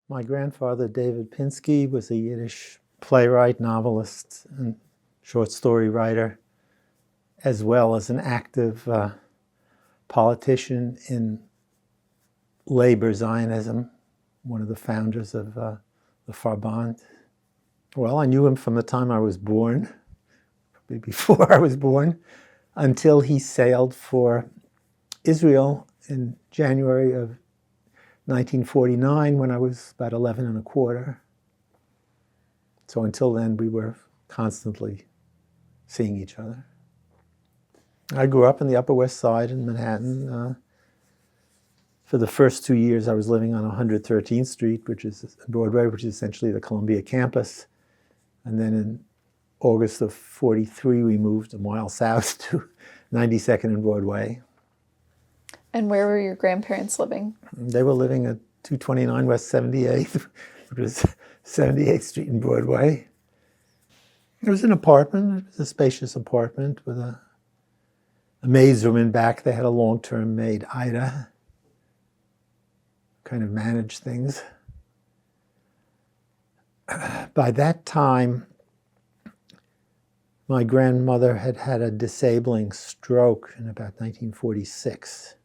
My grandfather, David Pinski, was a Yiddish playwright, novelist, and short story writer, as well as an active politician in labor Zionism, one of the founders of the Farband. Well, I knew him from the time I was born, probably before I was born, until he sailed for Israel in January of 1949 when I was about 11 and a quarter. So until then, we were constantly seeing each other. I grew up in the Upper West Side in Manhattan. For the first 2 years, I was living on 113th Street, which is Broadway, which is essentially the Columbia campus. And then in August of '43, we moved a mile south to 92nd and Broadway. And where were your grandparents living? They were living at 229 West 78th, which was 78th Street and Broadway. It was an apartment. It was a spacious apartment with a maid's room in back. They had a long-term maid, Ida, kind of managed things. By that time, my grandmother had had a disabling stroke in about 1946.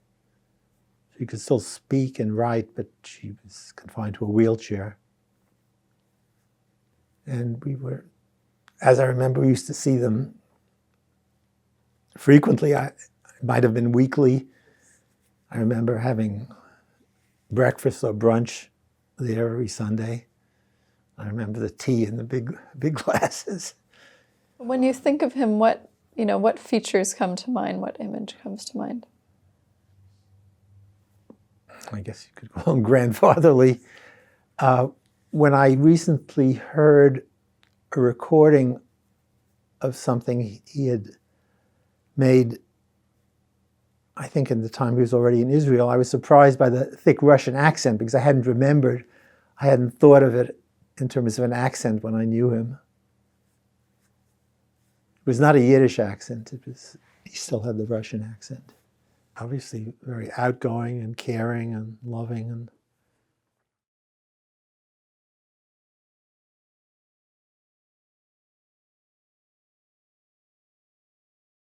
She could still speak and write, but she was confined to a wheelchair. And we were, as I remember, we used to see them frequently. It might have been weekly. I remember having breakfast or brunch there every Sunday. I remember the tea in the big glasses. When you think of him, what features come to mind? What image comes to mind? I guess you could call him grandfatherly. When I recently heard a recording of something he had made, I think in the time he was already in Israel, I was surprised by the thick Russian accent because I hadn't thought of it in terms of an accent when I knew him. It was not a Yiddish accent. He still had the Russian accent. Obviously very outgoing and caring and loving and